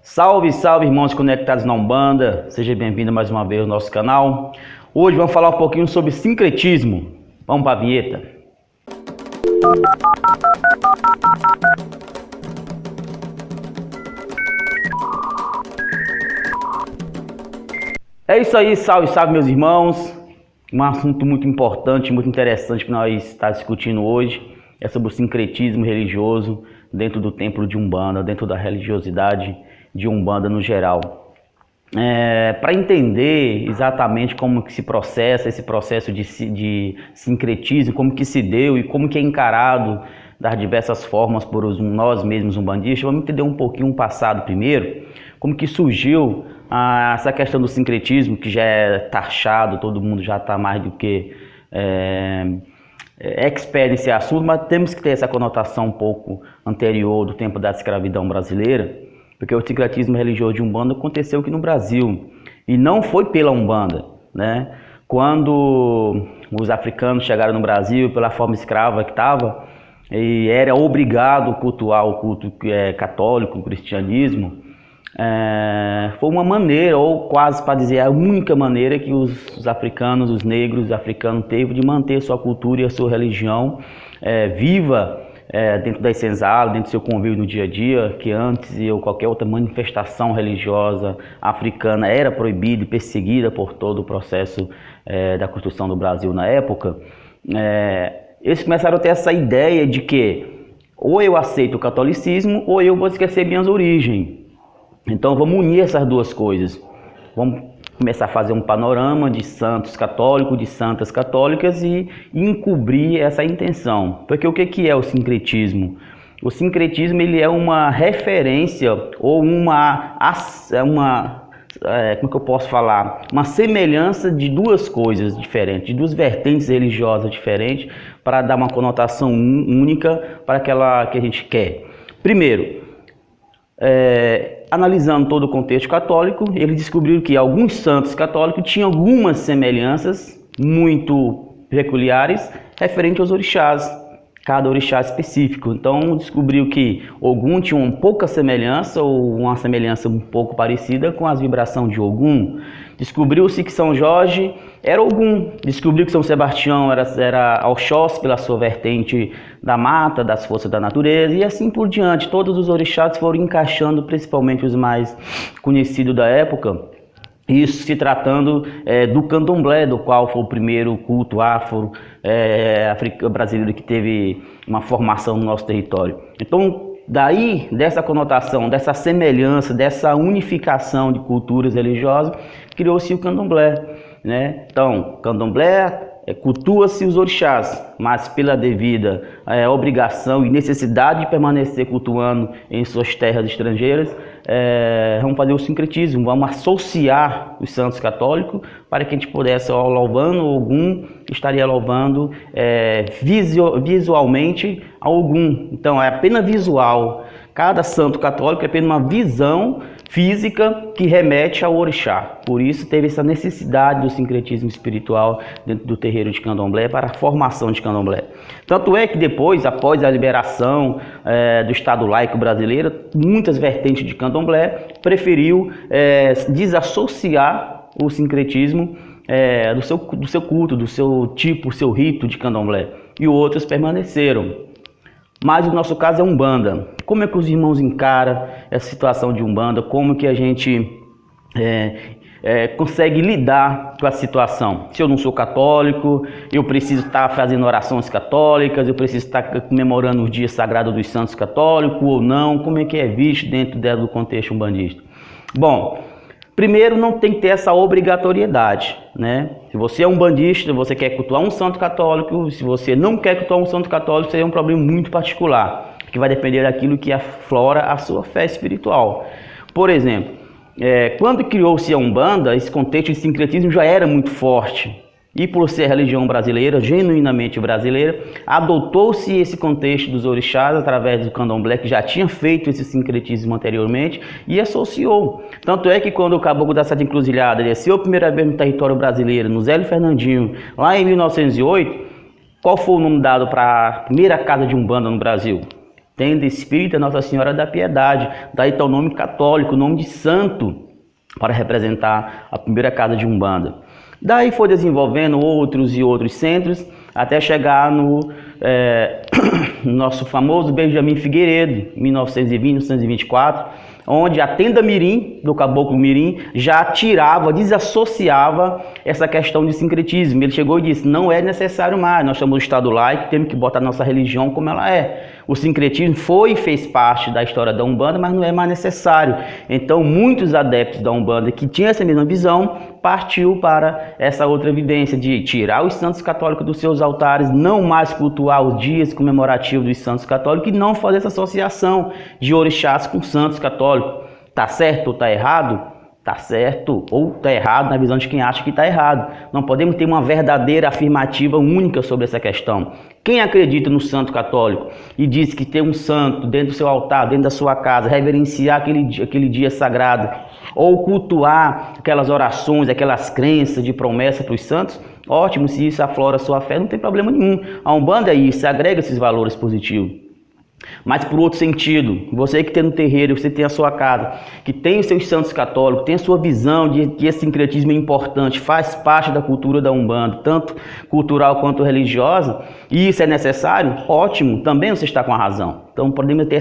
Salve, salve, irmãos conectados na Umbanda, seja bem-vindo mais uma vez ao nosso canal. Hoje vamos falar um pouquinho sobre sincretismo. Vamos para a vinheta. É isso aí, salve, salve, meus irmãos. Um assunto muito importante, muito interessante que nós estamos discutindo hoje é sobre o sincretismo religioso dentro do templo de Umbanda, dentro da religiosidade de Umbanda no geral. Para entender exatamente como que se processa esse processo de sincretismo, como que se deu e como que é encarado das diversas formas por nós mesmos umbandistas, vamos entender um pouquinho o passado primeiro, como que surgiu essa questão do sincretismo, que já é taxado, todo mundo já está mais do que expert nesse assunto, mas temos que ter essa conotação um pouco anterior do tempo da escravidão brasileira, porque o sincretismo religioso de Umbanda aconteceu aqui no Brasil, e não foi pela Umbanda, né? Quando os africanos chegaram no Brasil, pela forma escrava que estava, e era obrigado a cultuar o culto católico, o cristianismo, foi uma maneira, ou quase para dizer a única maneira que os africanos, os negros africanos teve de manter sua cultura e a sua religião viva, dentro das senzalas, dentro do seu convívio no dia a dia, que antes ou qualquer outra manifestação religiosa africana era proibida e perseguida por todo o processo da construção do Brasil na época. Eles começaram a ter essa ideia de que ou eu aceito o catolicismo ou eu vou esquecer minhas origens. Então vamos unir essas duas coisas. Vamos começar a fazer um panorama de santos católicos, de santas católicas e encobrir essa intenção. Porque o que é o sincretismo? O sincretismo ele é uma referência ou como que eu posso falar? Uma semelhança de duas coisas diferentes, de duas vertentes religiosas diferentes, para dar uma conotação única para aquela que a gente quer. Primeiro, analisando todo o contexto católico, eles descobriram que alguns santos católicos tinham algumas semelhanças muito peculiares referente aos orixás, cada orixá específico. Então descobriu que Ogum tinha uma pouca semelhança ou uma semelhança um pouco parecida com as vibrações de Ogum. Descobriu-se que São Jorge era Ogum, descobriu que São Sebastião era Oxóssi pela sua vertente da mata, das forças da natureza, e assim por diante. Todos os orixás foram encaixando, principalmente os mais conhecidos da época, isso se tratando do candomblé, do qual foi o primeiro culto afro brasileiro que teve uma formação no nosso território. Então, daí, dessa conotação, dessa semelhança, dessa unificação de culturas religiosas, criou-se o candomblé, né? Então, candomblé cultua-se os orixás, mas pela devida obrigação e necessidade de permanecer cultuando em suas terras estrangeiras, vamos fazer o sincretismo, vamos associar os santos católicos para que a gente pudesse, louvando Ogum, estaria louvando visualmente a Ogum. Então é apenas visual. Cada santo católico é apenas uma visão física que remete ao orixá. Por isso teve essa necessidade do sincretismo espiritual dentro do terreiro de candomblé para a formação de candomblé. Tanto é que depois, após a liberação do Estado laico brasileiro, muitas vertentes de candomblé preferiu desassociar o sincretismo do seu culto, do seu tipo, seu rito de candomblé. E outros permaneceram. Mas o nosso caso é Umbanda. Como é que os irmãos encaram essa situação de Umbanda? Como que a gente consegue lidar com a situação? Se eu não sou católico, eu preciso estar fazendo orações católicas, eu preciso estar comemorando os dias sagrados dos santos católicos ou não? Como é que é visto dentro do contexto umbandista? Bom, primeiro, não tem que ter essa obrigatoriedade, né? Se você é umbandista, você quer cultuar um santo católico, se você não quer cultuar um santo católico, isso é um problema muito particular, que vai depender daquilo que aflora a sua fé espiritual. Por exemplo, quando criou-se a Umbanda, esse contexto de sincretismo já era muito forte. E por ser religião brasileira, genuinamente brasileira, adotou-se esse contexto dos orixás através do candomblé, que já tinha feito esse sincretismo anteriormente, e associou. Tanto é que quando o Caboclo da Sete Encruzilhada desceu a primeira vez no território brasileiro, no Zélio Fernandinho, lá em 1908, qual foi o nome dado para a primeira casa de Umbanda no Brasil? tenda espírita Nossa Senhora da Piedade. Daí está o nome católico, o nome de santo, para representar a primeira casa de Umbanda. Daí foi desenvolvendo outros e outros centros, até chegar no nosso famoso Benjamin Figueiredo, 1920-1924, onde a tenda mirim, do caboclo mirim, já tirava, desassociava essa questão de sincretismo. Ele chegou e disse, não é necessário mais, nós estamos no Estado laico, temos que botar nossa religião como ela é. O sincretismo foi e fez parte da história da Umbanda, mas não é mais necessário. Então, muitos adeptos da Umbanda que tinham essa mesma visão, partiu para essa outra evidência de tirar os santos católicos dos seus altares, não mais cultuar os dias comemorativos dos santos católicos e não fazer essa associação de orixás com santos católicos. Tá certo ou tá errado? Tá certo ou tá errado na visão de quem acha que tá errado. Não podemos ter uma verdadeira afirmativa única sobre essa questão. Quem acredita no santo católico e diz que tem um santo dentro do seu altar, dentro da sua casa, reverenciar aquele dia sagrado, ou cultuar aquelas orações, aquelas crenças de promessa para os santos, ótimo, se isso aflora a sua fé, não tem problema nenhum. A Umbanda é isso, agrega esses valores positivos. Mas por outro sentido, você que tem no terreiro, você tem a sua casa, que tem os seus santos católicos, tem a sua visão de que esse sincretismo é importante, faz parte da cultura da Umbanda, tanto cultural quanto religiosa, e isso é necessário, ótimo, também você está com a razão. Então podemos ter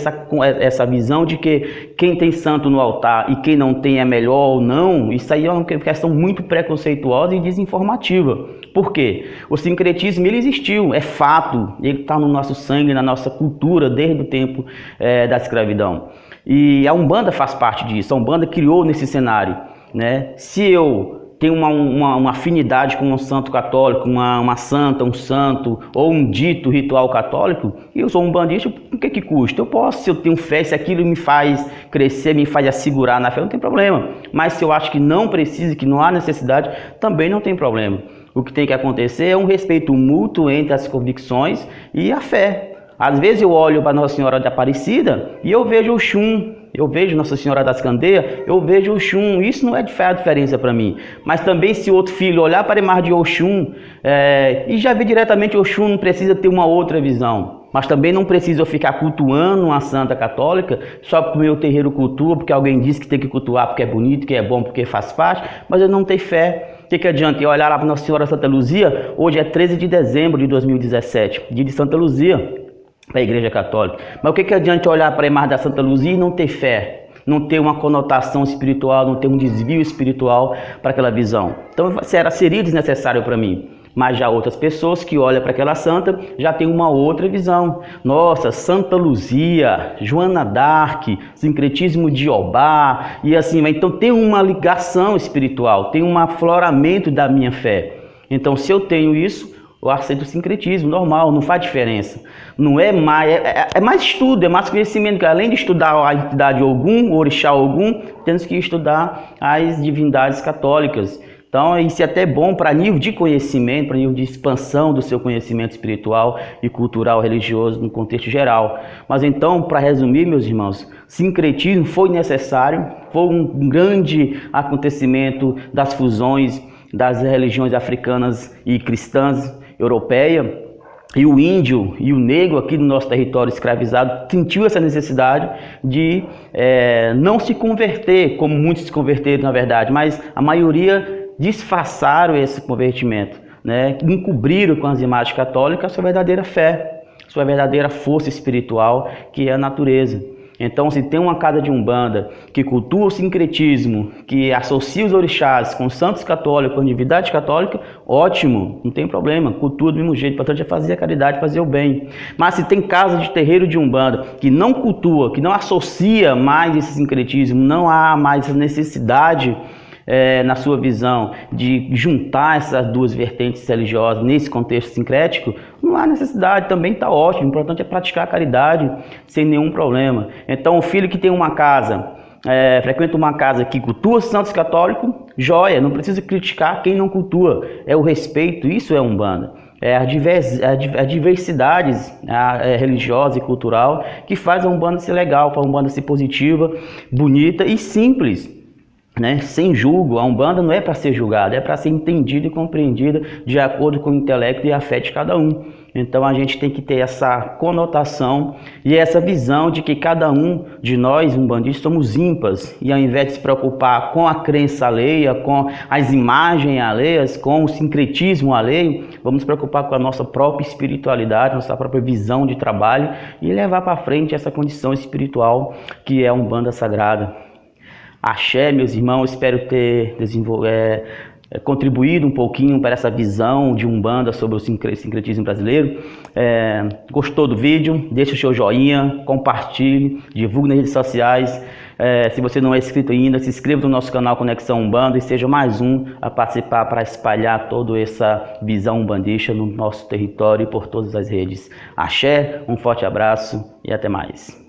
essa visão de que quem tem santo no altar e quem não tem é melhor ou não, isso aí é uma questão muito preconceituosa e desinformativa. Por quê? O sincretismo ele existiu, é fato, ele está no nosso sangue, na nossa cultura, desde o tempo da escravidão. E a Umbanda faz parte disso, a Umbanda criou nesse cenário, né? Se eu tenho uma afinidade com um santo católico, uma santa, um santo, ou um dito ritual católico, e eu sou um umbandista, o que custa? Eu posso, se eu tenho fé, se aquilo me faz crescer, me faz assegurar na fé, não tem problema. Mas se eu acho que não precisa, que não há necessidade, também não tem problema. O que tem que acontecer é um respeito mútuo entre as convicções e a fé. Às vezes eu olho para Nossa Senhora de Aparecida e eu vejo o Oxum, eu vejo Nossa Senhora das Candeias, eu vejo o Oxum. Isso não é de diferença para mim. Mas também se outro filho olhar para a imagem de Oxum e já ver diretamente Oxum, não precisa ter uma outra visão. Mas também não preciso eu ficar cultuando uma santa católica só porque o meu terreiro cultua, porque alguém disse que tem que cultuar porque é bonito, que é bom, porque faz parte, mas eu não tenho fé. O que adianta eu olhar lá para Nossa Senhora Santa Luzia? Hoje é 13 de dezembro de 2017, dia de Santa Luzia, para a Igreja Católica. Mas o que adianta eu olhar para a imagem da Santa Luzia e não ter fé? Não ter uma conotação espiritual, não ter um desvio espiritual para aquela visão. Então seria desnecessário para mim. Mas já outras pessoas que olham para aquela santa já tem uma outra visão. Nossa, Santa Luzia, Joana d'Arc, sincretismo de Obá, e assim, então tem uma ligação espiritual, tem um afloramento da minha fé. Então se eu tenho isso, eu aceito o sincretismo, normal, não faz diferença. Não é mais, é mais estudo, é mais conhecimento, que além de estudar a entidade Ogum, o orixá Ogum, temos que estudar as divindades católicas. Então isso é até bom para nível de conhecimento, para nível de expansão do seu conhecimento espiritual e cultural religioso no contexto geral. Mas então, para resumir, meus irmãos, sincretismo foi necessário, foi um grande acontecimento das fusões das religiões africanas e cristãs europeias, e o índio e o negro aqui no nosso território escravizado sentiu essa necessidade de não se converter, como muitos se converteram na verdade, mas a maioria disfarçaram esse convertimento, né? Encobriram com as imagens católicas a sua verdadeira fé, sua verdadeira força espiritual, que é a natureza. Então, se tem uma casa de Umbanda que cultua o sincretismo, que associa os orixás com os santos católicos, com a divindade católica, ótimo, não tem problema, cultua do mesmo jeito. O importante é fazer a caridade, fazer o bem. Mas se tem casa de terreiro de Umbanda que não cultua, que não associa mais esse sincretismo, não há mais necessidade na sua visão de juntar essas duas vertentes religiosas nesse contexto sincrético, não há necessidade, também está ótimo. O importante é praticar a caridade sem nenhum problema. Então o filho que tem uma casa, frequenta uma casa que cultua santos católicos, joia, não precisa criticar quem não cultua, é o respeito, isso é Umbanda. É a diversidades religiosa e cultural que faz a Umbanda ser legal, faz a Umbanda ser positiva, bonita e simples, né? Sem julgo. A Umbanda não é para ser julgada, é para ser entendida e compreendida de acordo com o intelecto e a fé de cada um. Então a gente tem que ter essa conotação e essa visão de que cada um de nós, umbandistas, somos ímpares, e ao invés de se preocupar com a crença alheia, com as imagens alheias, com o sincretismo alheio, vamos nos preocupar com a nossa própria espiritualidade, nossa própria visão de trabalho e levar para frente essa condição espiritual que é a Umbanda Sagrada. Axé, meus irmãos, espero ter contribuído um pouquinho para essa visão de Umbanda sobre o sincretismo brasileiro. Gostou do vídeo? Deixa o seu joinha, compartilhe, divulgue nas redes sociais. Se você não é inscrito ainda, se inscreva no nosso canal Conexão Umbanda e seja mais um a participar para espalhar toda essa visão umbandista no nosso território e por todas as redes. Axé, um forte abraço e até mais.